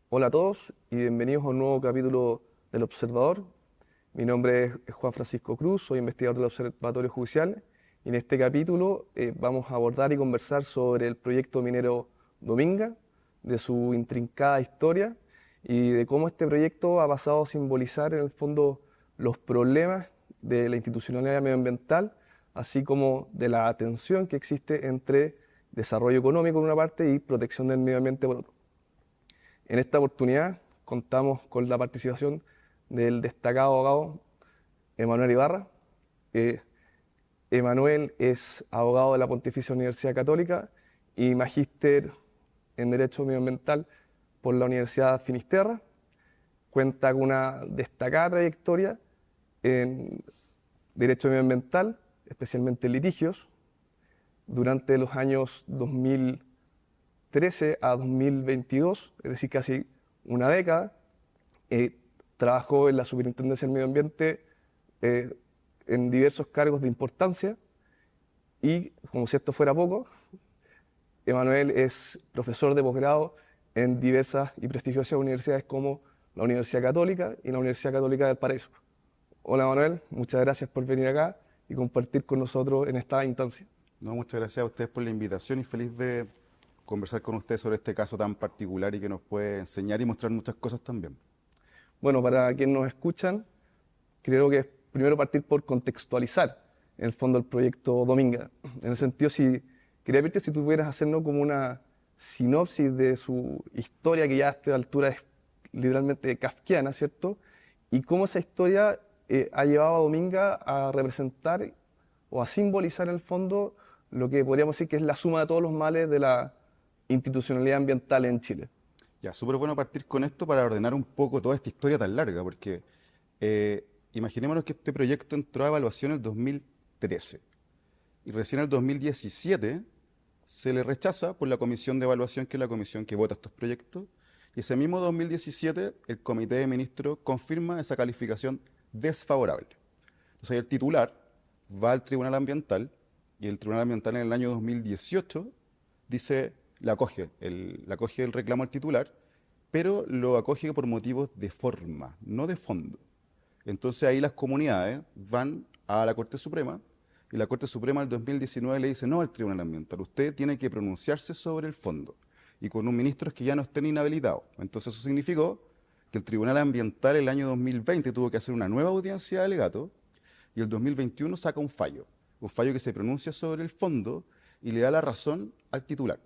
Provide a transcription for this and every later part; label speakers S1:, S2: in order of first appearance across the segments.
S1: Hola a todos y bienvenidos a un nuevo capítulo del Observador. Mi nombre es Juan Francisco Cruz, soy investigador del Observatorio Judicial y en este capítulo vamos a abordar y conversar sobre el proyecto minero Dominga, de su intrincada historia y de cómo este proyecto ha pasado a simbolizar en el fondo los problemas de la institucionalidad medioambiental, así como de la tensión que existe entre desarrollo económico por una parte y protección del medio ambiente por otro. En esta oportunidad contamos con la participación del destacado abogado Emanuel Ibarra. Eh, Emanuel es abogado de la Pontificia Universidad Católica y magíster en Derecho Medioambiental por la Universidad Finisterra. Cuenta con una destacada trayectoria en Derecho Medioambiental, especialmente en litigios, durante los años 2013 a 2022, es decir, casi una década. eh, Trabajó en la Superintendencia del Medio Ambiente eh, en diversos cargos de importancia y, como si esto fuera poco, Emanuel es profesor de posgrado en diversas y prestigiosas universidades como la Universidad Católica y la Universidad Católica del Paraíso. Hola Emanuel, muchas gracias por venir acá y compartir con nosotros en esta instancia.
S2: No, muchas gracias a ustedes por la invitación y feliz de conversar con ustedes sobre este caso tan particular y que nos puede enseñar y mostrar muchas cosas también.
S1: Bueno, para quienes nos escuchan, creo que es primero partir por contextualizar en el fondo el proyecto Dominga. En el
S2: Sí.
S1: sentido, si quería pedirte si tú pudieras hacernos como una sinopsis de su historia, que ya a esta altura es literalmente kafkiana, ¿cierto? Y cómo esa historia ha llevado a Dominga a representar o a simbolizar en el fondo lo que podríamos decir que es la suma de todos los males de la institucionalidad ambiental en Chile.
S2: Ya, súper bueno partir con esto para ordenar un poco toda esta historia tan larga, porque imaginémonos que este proyecto entró a evaluación en el 2013 y recién en el 2017 se le rechaza por la comisión de evaluación, que es la comisión que vota estos proyectos, y ese mismo 2017 el comité de ministros confirma esa calificación desfavorable. Entonces ahí el titular va al Tribunal Ambiental y el Tribunal Ambiental en el año 2018 dice, le acoge el reclamo al titular, pero lo acoge por motivos de forma, no de fondo. Entonces ahí las comunidades van a la Corte Suprema y la Corte Suprema del 2019 le dice, no al Tribunal Ambiental, usted tiene que pronunciarse sobre el fondo y con un ministro que ya no estén inhabilitados. Entonces eso significó que el Tribunal Ambiental el año 2020 tuvo que hacer una nueva audiencia de alegato y el 2021 saca un fallo que se pronuncia sobre el fondo y le da la razón al titular.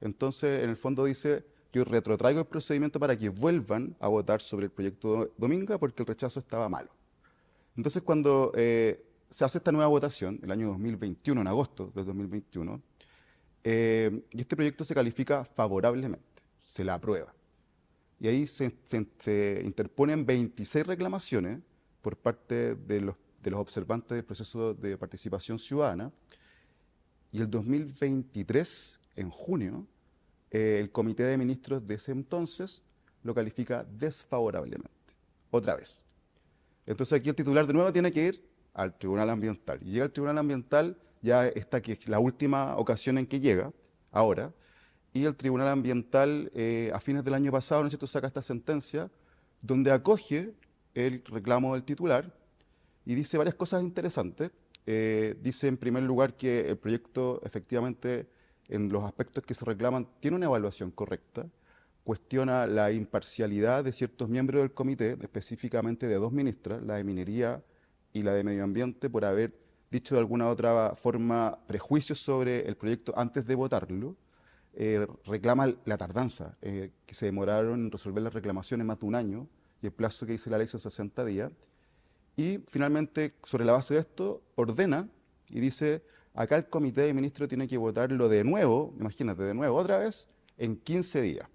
S2: Entonces, en el fondo dice, yo retrotraigo el procedimiento para que vuelvan a votar sobre el proyecto Dominga porque el rechazo estaba malo. Entonces, cuando se hace esta nueva votación, el año 2021, en agosto del 2021, y este proyecto se califica favorablemente, se la aprueba. Y ahí se interponen 26 reclamaciones por parte de los observantes del proceso de participación ciudadana. Y el 2023, en junio, el comité de ministros de ese entonces lo califica desfavorablemente. Otra vez. Entonces aquí el titular de nuevo tiene que ir al Tribunal Ambiental. Y llega al Tribunal Ambiental, ya esta que es la última ocasión en que llega, ahora, y el Tribunal Ambiental a fines del año pasado, ¿no es cierto?, saca esta sentencia donde acoge el reclamo del titular y dice varias cosas interesantes. Dice en primer lugar que el proyecto efectivamente en los aspectos que se reclaman tiene una evaluación correcta, cuestiona la imparcialidad de ciertos miembros del comité, específicamente de dos ministras, la de Minería y la de Medio Ambiente, por haber dicho de alguna otra forma prejuicios sobre el proyecto antes de votarlo. Reclama la tardanza, que se demoraron en resolver las reclamaciones más de un año y el plazo que dice la ley son 60 días. Y finalmente, sobre la base de esto, ordena y dice, acá el comité de ministros tiene que votarlo de nuevo, imagínate, de nuevo, otra vez, en 15 días.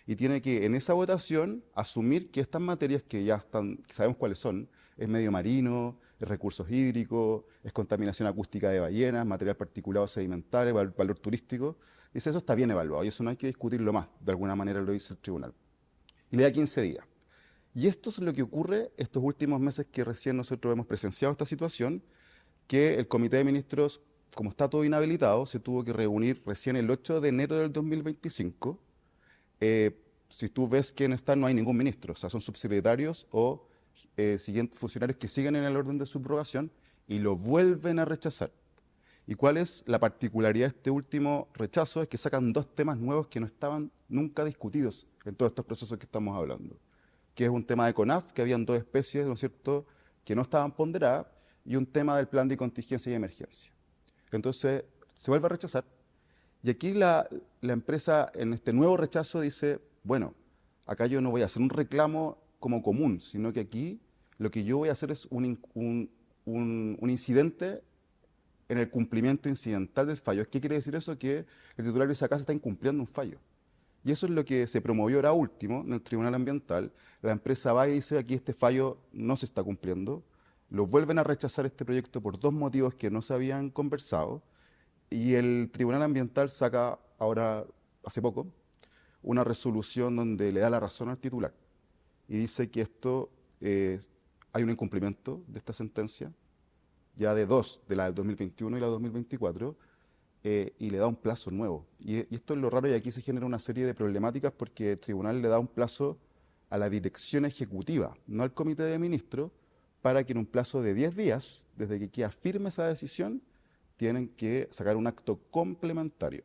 S2: Y tiene que, en esa votación, asumir que estas materias que ya están, que sabemos cuáles son, es medio marino, es recursos hídricos, es contaminación acústica de ballenas, material particulado sedimentario, valor turístico, dice, eso está bien evaluado y eso no hay que discutirlo más, de alguna manera lo dice el tribunal. Y le da 15 días. Y esto es lo que ocurre estos últimos meses que recién nosotros hemos presenciado esta situación, que el comité de ministros, como está todo inhabilitado, se tuvo que reunir recién el 8 de enero del 2025. si tú ves quién está, no hay ningún ministro, o sea, son subsecretarios o funcionarios que siguen en el orden de subrogación y lo vuelven a rechazar. ¿Y cuál es la particularidad de este último rechazo? Es que sacan dos temas nuevos que no estaban nunca discutidos en todos estos procesos que estamos hablando, que es un tema de CONAF, que habían dos especies, ¿no es cierto?, que no estaban ponderadas, y un tema del plan de contingencia y emergencia. Entonces, se vuelve a rechazar. Y aquí la empresa, en este nuevo rechazo, dice, bueno, acá yo no voy a hacer un reclamo como común, sino que aquí lo que yo voy a hacer es un incidente en el cumplimiento incidental del fallo. ¿Qué quiere decir eso? Que el titular dice, acá se está incumpliendo un fallo. Y eso es lo que se promovió ahora último en el Tribunal Ambiental. La empresa va y dice, aquí este fallo no se está cumpliendo. Lo vuelven a rechazar este proyecto por dos motivos que no se habían conversado. Y el Tribunal Ambiental saca ahora, hace poco, una resolución donde le da la razón al titular. Y dice que hay un incumplimiento de esta sentencia, ya de dos, de la del 2021 y la del 2024, y le da un plazo nuevo. Y esto es lo raro, y aquí se genera una serie de problemáticas porque el tribunal le da un plazo a la dirección ejecutiva, no al comité de ministros, para que en un plazo de 10 días, desde que queda firme esa decisión, tienen que sacar un acto complementario.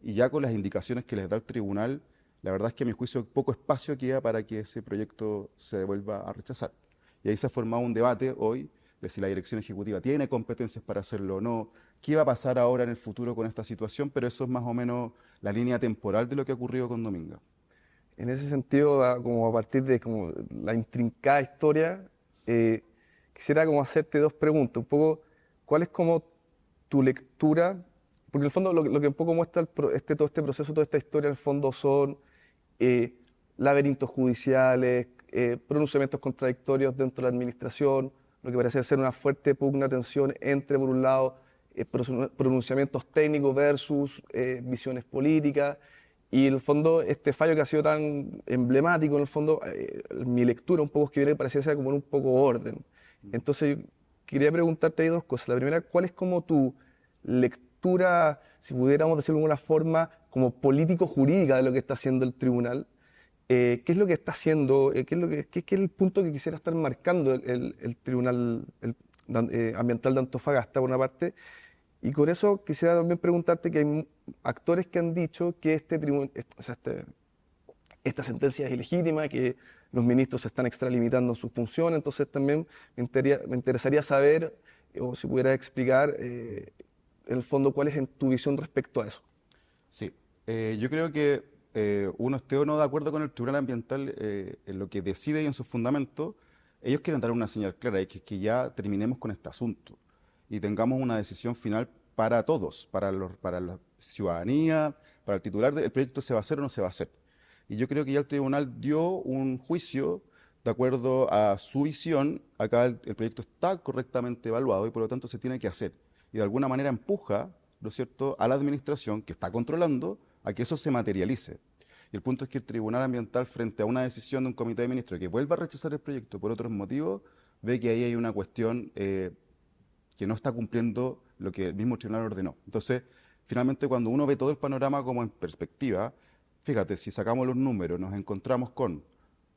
S2: Y ya con las indicaciones que les da el tribunal, la verdad es que a mi juicio poco espacio queda para que ese proyecto se vuelva a rechazar. Y ahí se ha formado un debate hoy de si la dirección ejecutiva tiene competencias para hacerlo o no, qué va a pasar ahora en el futuro con esta situación, pero eso es más o menos la línea temporal de lo que ha ocurrido con Dominga.
S1: En ese sentido, como a partir de como la intrincada historia, quisiera como hacerte dos preguntas. Un poco, ¿cuál es como tu lectura? Porque en el fondo lo que un poco muestra todo este proceso, toda esta historia, en el fondo son eh, laberintos judiciales, pronunciamientos contradictorios dentro de la administración, lo que parece ser una fuerte pugna, tensión entre, por un lado, pronunciamientos técnicos versus visiones políticas. Y en el fondo, este fallo que ha sido tan emblemático, en el fondo, mi lectura un poco es que viene parecía ser como en un poco orden. Entonces, quería preguntarte ahí dos cosas. La primera, ¿cuál es como tu lectura, si pudiéramos decirlo de alguna forma, como político-jurídica de lo que está haciendo el tribunal? ¿Qué es lo que está haciendo? ¿Qué es el punto que quisiera estar marcando el tribunal ambiental de Antofagasta, por una parte? Y con eso quisiera también preguntarte que hay actores que han dicho que esta sentencia es ilegítima, que los ministros se están extralimitando en su función, entonces también me interesaría saber, o si pudieras explicar, en el fondo, cuál es tu visión respecto a eso.
S2: Sí, yo creo que uno esté o no de acuerdo con el Tribunal Ambiental en lo que decide y en sus fundamentos, ellos quieren dar una señal clara, y que ya terminemos con este asunto y tengamos una decisión final para todos, para la ciudadanía, para el titular del proyecto, se va a hacer o no se va a hacer. Y yo creo que ya el tribunal dio un juicio de acuerdo a su visión. Acá el proyecto está correctamente evaluado y por lo tanto se tiene que hacer. Y de alguna manera empuja, ¿no es cierto?, a la administración que está controlando a que eso se materialice. Y el punto es que el Tribunal Ambiental, frente a una decisión de un comité de ministros que vuelva a rechazar el proyecto por otros motivos, ve que ahí hay una cuestión que no está cumpliendo lo que el mismo tribunal ordenó. Entonces, finalmente, cuando uno ve todo el panorama como en perspectiva, fíjate, si sacamos los números, nos encontramos con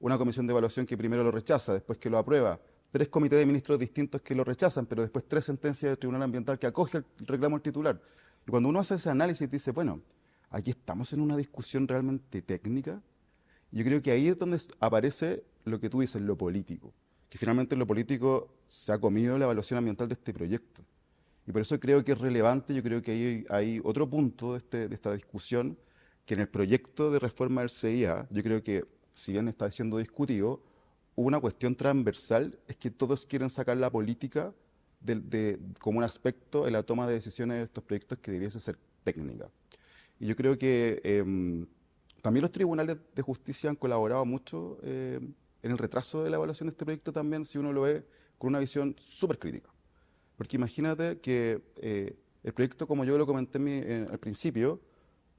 S2: una comisión de evaluación que primero lo rechaza, después que lo aprueba, 3 comités de ministros distintos que lo rechazan, pero después 3 sentencias del Tribunal Ambiental que acoge el reclamo del titular. Y cuando uno hace ese análisis, dice, bueno, aquí estamos en una discusión realmente técnica. Yo creo que ahí es donde aparece lo que tú dices, lo político, que finalmente lo político se ha comido la evaluación ambiental de este proyecto. Y por eso creo que es relevante, yo creo que ahí hay otro punto de esta discusión, que en el proyecto de reforma del CIA, yo creo que, si bien está siendo discutido, una cuestión transversal es que todos quieren sacar la política como un aspecto en la toma de decisiones de estos proyectos que debiese ser técnica. Y yo creo que también los tribunales de justicia han colaborado mucho en el retraso de la evaluación de este proyecto también, si uno lo ve con una visión súper crítica. Porque imagínate que el proyecto, como yo lo comenté al principio,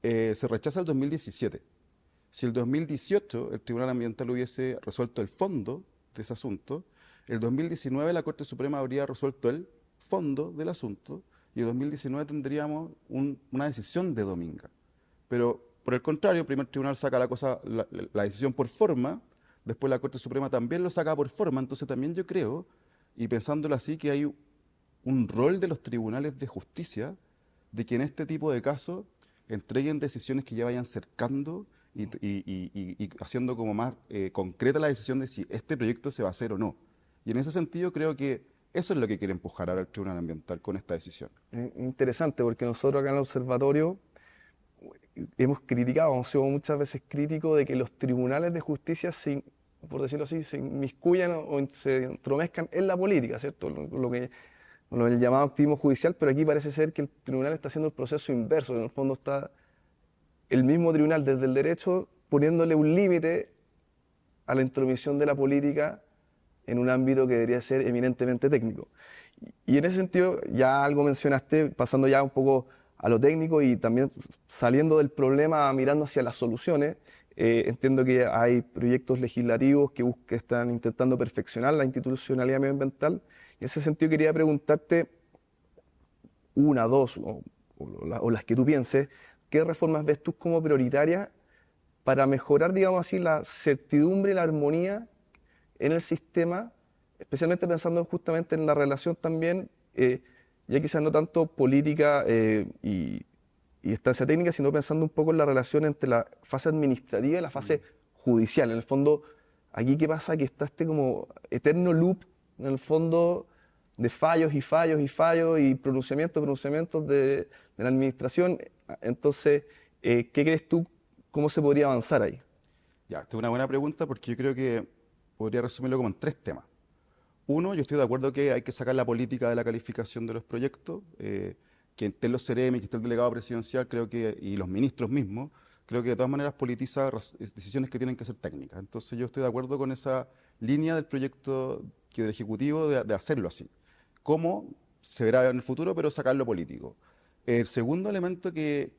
S2: se rechaza el 2017. Si el 2018 el Tribunal Ambiental hubiese resuelto el fondo de ese asunto, el 2019 la Corte Suprema habría resuelto el fondo del asunto y en 2019 tendríamos una decisión de Dominga. Pero por el contrario, el primer tribunal saca la decisión por forma, después la Corte Suprema también lo saca por forma, entonces también yo creo, y pensándolo así, que hay un rol de los tribunales de justicia de que en este tipo de casos entreguen decisiones que ya vayan cercando y haciendo como más concreta la decisión de si este proyecto se va a hacer o no. Y en ese sentido creo que eso es lo que quiere empujar ahora el Tribunal Ambiental con esta decisión.
S1: Interesante, porque nosotros acá en el observatorio hemos criticado, hemos sido muchas veces críticos de que los tribunales de justicia, por decirlo así, se inmiscuyan o se entromezcan en la política, ¿cierto? El llamado activismo judicial, pero aquí parece ser que el tribunal está haciendo el proceso inverso. En el fondo está el mismo tribunal desde el derecho poniéndole un límite a la intromisión de la política en un ámbito que debería ser eminentemente técnico. Y en ese sentido, ya algo mencionaste, pasando ya un poco a lo técnico y también saliendo del problema, mirando hacia las soluciones. Entiendo que hay proyectos legislativos que están intentando perfeccionar la institucionalidad medioambiental. Y en ese sentido quería preguntarte una, dos, o las que tú pienses, ¿qué reformas ves tú como prioritarias para mejorar, digamos así, la certidumbre y la armonía en el sistema, especialmente pensando justamente en la relación también, ya quizás no tanto política y estancia técnica, sino pensando un poco en la relación entre la fase administrativa y la fase judicial? En el fondo, aquí qué pasa, que está este como eterno loop, en el fondo, de fallos y fallos y fallos y pronunciamientos de la administración. Entonces, ¿qué crees tú? ¿Cómo se podría avanzar ahí?
S2: Ya, esta es una buena pregunta porque yo creo que podría resumirlo como en tres temas. Uno, yo estoy de acuerdo que hay que sacar la política de la calificación de los proyectos, que estén los CEREMI, que esté el delegado presidencial, creo que, y los ministros mismos, creo que de todas maneras politiza decisiones que tienen que ser técnicas. Entonces yo estoy de acuerdo con esa línea del proyecto que del Ejecutivo de hacerlo así. ¿Cómo? Se verá en el futuro, pero sacarlo político. El segundo elemento que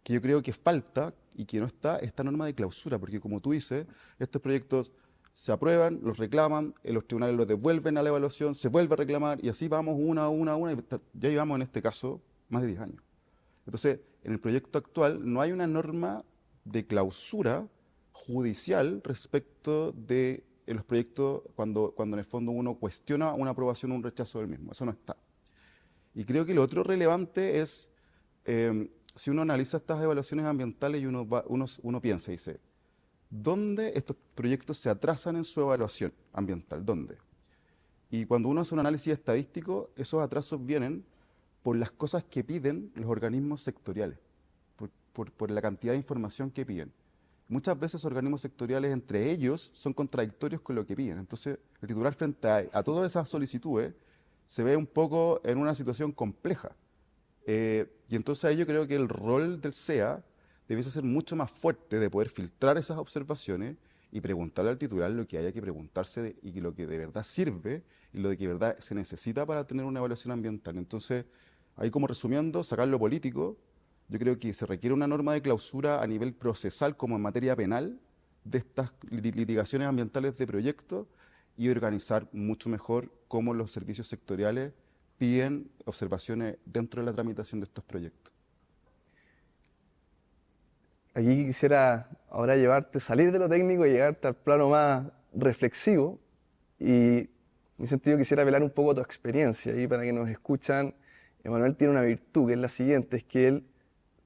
S2: yo creo que falta y que no está, esta norma de clausura, porque como tú dices, estos proyectos se aprueban, los reclaman, los tribunales los devuelven a la evaluación, se vuelve a reclamar y así vamos una a una, y ya llevamos en este caso más de 10 años. Entonces, en el proyecto actual no hay una norma de clausura judicial respecto de los proyectos cuando en el fondo uno cuestiona una aprobación o un rechazo del mismo. Eso no está. Y creo que lo otro relevante es, si uno analiza estas evaluaciones ambientales y uno piensa y dice, ¿dónde estos proyectos se atrasan en su evaluación ambiental? ¿Dónde? Y cuando uno hace un análisis estadístico, esos atrasos vienen por las cosas que piden los organismos sectoriales, por la cantidad de información que piden. Muchas veces organismos sectoriales entre ellos son contradictorios con lo que piden. Entonces, el titular frente a todas esas solicitudes se ve un poco en una situación compleja. Y entonces ahí yo creo que el rol del CEA debiese ser mucho más fuerte de poder filtrar esas observaciones y preguntarle al titular lo que haya que preguntarse y lo que de verdad sirve y lo de que de verdad se necesita para tener una evaluación ambiental. Entonces, ahí como resumiendo, sacar lo político, yo creo que se requiere una norma de clausura a nivel procesal como en materia penal de estas litigaciones ambientales de proyectos y organizar mucho mejor cómo los servicios sectoriales piden observaciones dentro de la tramitación de estos proyectos.
S1: Aquí quisiera ahora salir de lo técnico y llevarte al plano más reflexivo. Y en ese sentido quisiera apelar un poco a tu experiencia. Y para que nos escuchan, Emanuel tiene una virtud, que es la siguiente, es que él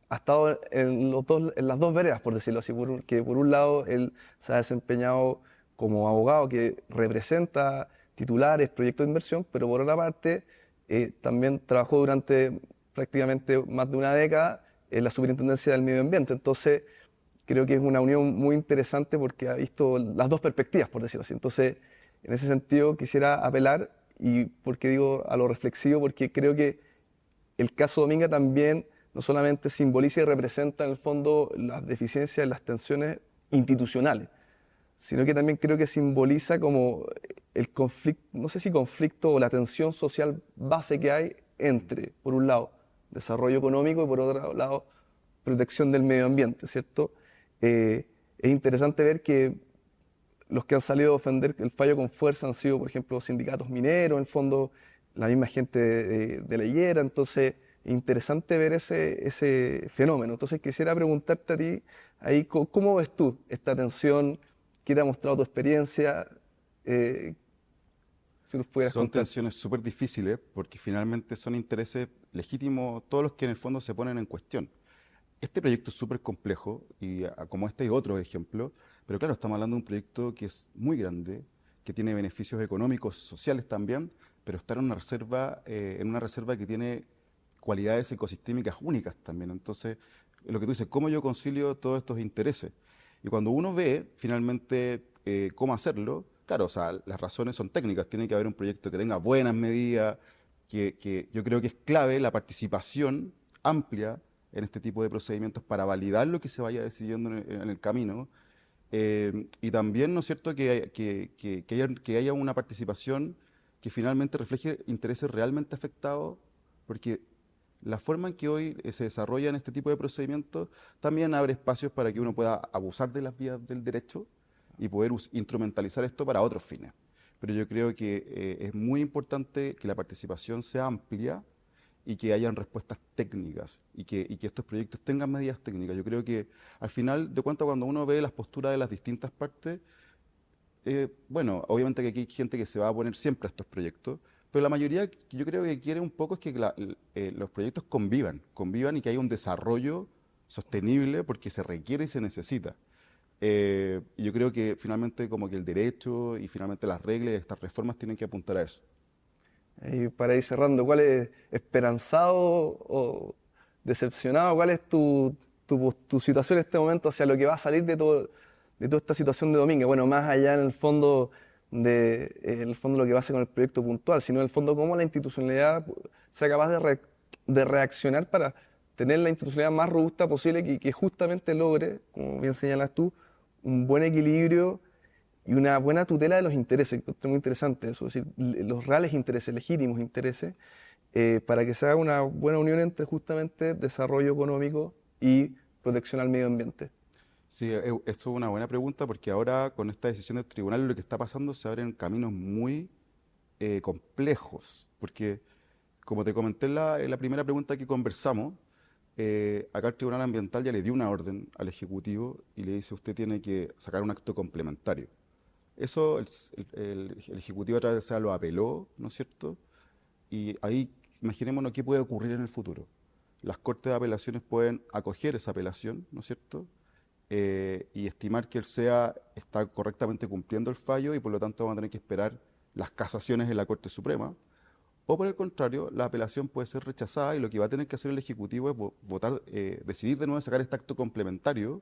S1: ha estado en las dos veredas, por decirlo así. Que por un lado él se ha desempeñado como abogado que representa titulares, proyectos de inversión, pero por otra parte también trabajó durante prácticamente más de una década en la Superintendencia del Medio Ambiente. Entonces, creo que es una unión muy interesante porque ha visto las dos perspectivas, por decirlo así. Entonces, en ese sentido, quisiera apelar, y porque digo a lo reflexivo, porque creo que el caso Dominga también no solamente simboliza y representa en el fondo las deficiencias, las tensiones institucionales, sino que también creo que simboliza como el conflicto, no sé si conflicto o la tensión social base que hay entre, por un lado, desarrollo económico y por otro lado, protección del medio ambiente, ¿cierto? Es interesante ver que los que han salido a defender el fallo con fuerza han sido, por ejemplo, sindicatos mineros, en el fondo, la misma gente de la higuera. Entonces, interesante ver ese fenómeno. Entonces quisiera preguntarte a ti, ahí, ¿cómo ves tú esta tensión? ¿Qué te ha mostrado tu experiencia? Eh, si nos pudieras
S2: Son
S1: contar.
S2: tensiones súper difíciles porque finalmente son intereses legítimos todos los que en el fondo se ponen en cuestión. Este proyecto es súper complejo y como este hay otros ejemplos, pero claro, estamos hablando de un proyecto que es muy grande, que tiene beneficios económicos, sociales también, pero está en una reserva que tiene cualidades ecosistémicas únicas también. Entonces, lo que tú dices, ¿cómo yo concilio todos estos intereses? Y cuando uno ve finalmente cómo hacerlo, claro, o sea, las razones son técnicas, tiene que haber un proyecto que tenga buenas medidas, que yo creo que es clave la participación amplia en este tipo de procedimientos para validar lo que se vaya decidiendo en el camino. Y también, ¿no es cierto?, que haya una participación que finalmente refleje intereses realmente afectados, porque la forma en que hoy se desarrollan este tipo de procedimientos también abre espacios para que uno pueda abusar de las vías del derecho y poder instrumentalizar esto para otros fines. Pero yo creo que es muy importante que la participación sea amplia y que hayan respuestas técnicas y que estos proyectos tengan medidas técnicas. Yo creo que al final de cuentas, cuando uno ve las posturas de las distintas partes, bueno, obviamente que aquí hay gente que se va a oponer siempre a estos proyectos, pero la mayoría yo creo que quiere un poco es que los proyectos convivan y que haya un desarrollo sostenible porque se requiere y se necesita. Y yo creo que finalmente como que el derecho y finalmente las reglas y estas reformas tienen que apuntar a eso.
S1: Y para ir cerrando, ¿cuál es esperanzado o decepcionado? ¿Cuál es tu situación en este momento hacia lo que va a salir de toda esta situación de Dominga? Bueno, más allá en el fondo lo que va a hacer con el proyecto puntual, sino en el fondo cómo la institucionalidad sea capaz de reaccionar para tener la institucionalidad más robusta posible y que justamente logre, como bien señalas tú, un buen equilibrio y una buena tutela de los intereses. Encontré muy interesante eso, es decir, los reales intereses, legítimos intereses, para que se haga una buena unión entre justamente desarrollo económico y protección al medio ambiente.
S2: Sí, eso es una buena pregunta porque ahora con esta decisión del tribunal lo que está pasando se abren caminos muy complejos, porque como te comenté en la primera pregunta que conversamos, acá el Tribunal Ambiental ya le dio una orden al Ejecutivo y le dice usted tiene que sacar un acto complementario. Eso el Ejecutivo a través de esa lo apeló, ¿no es cierto? Y ahí imaginémonos qué puede ocurrir en el futuro. Las Cortes de Apelaciones pueden acoger esa apelación, ¿no es cierto? Y estimar que está correctamente cumpliendo el fallo y por lo tanto vamos a tener que esperar las casaciones en la Corte Suprema. O por el contrario, la apelación puede ser rechazada y lo que va a tener que hacer el Ejecutivo es decidir de nuevo sacar este acto complementario.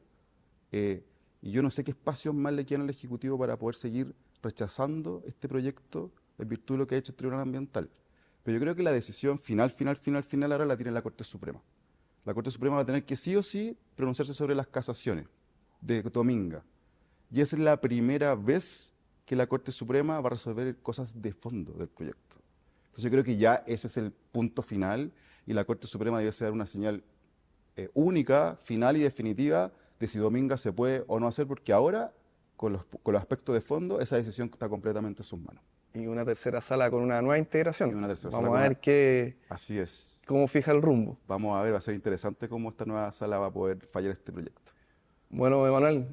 S2: eh, y yo no sé qué espacios más le quedan al Ejecutivo para poder seguir rechazando este proyecto en virtud de lo que ha hecho el Tribunal Ambiental. Pero yo creo que la decisión final ahora la tiene la Corte Suprema. La Corte Suprema va a tener que sí o sí pronunciarse sobre las casaciones de Dominga. Y esa es la primera vez que la Corte Suprema va a resolver cosas de fondo del proyecto. Entonces yo creo que ya ese es el punto final y la Corte Suprema debe dar una señal única, final y definitiva de si Dominga se puede o no hacer, porque ahora, con los aspectos de fondo, esa decisión está completamente en sus manos.
S1: Y una tercera sala con una nueva
S2: Y
S1: integración.
S2: una tercera sala
S1: Vamos a ver
S2: Así es.
S1: cómo fija el rumbo.
S2: Vamos a ver, va a ser interesante cómo esta nueva sala va a poder fallar este proyecto.
S1: Bueno, Emanuel,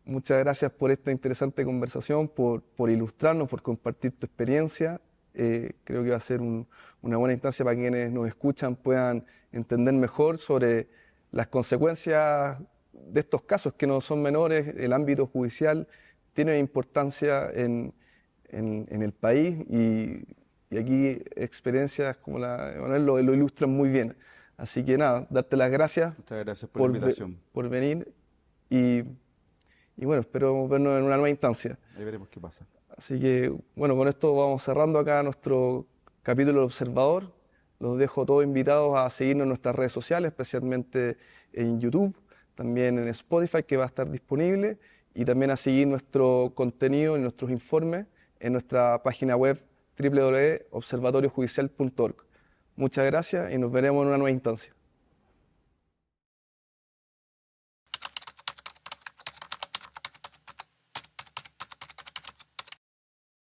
S1: muchas gracias por esta interesante conversación, por ilustrarnos, por compartir tu experiencia. Creo que va a ser una buena instancia para quienes nos escuchan puedan entender mejor sobre las consecuencias de estos casos que no son menores. El ámbito judicial tiene importancia en el país y aquí experiencias como la de Emanuel lo ilustran muy bien. Así que nada, darte las gracias
S2: Muchas gracias por la invitación.
S1: por venir y, y bueno, espero vernos en una nueva instancia.
S2: Ahí veremos qué pasa.
S1: Así que bueno, con esto vamos cerrando acá nuestro capítulo del Observador. Los dejo todos invitados a seguirnos en nuestras redes sociales, especialmente en YouTube, también en Spotify, que va a estar disponible, y también a seguir nuestro contenido y nuestros informes en nuestra página web www.observatoriojudicial.org. Muchas gracias y nos veremos en una nueva instancia.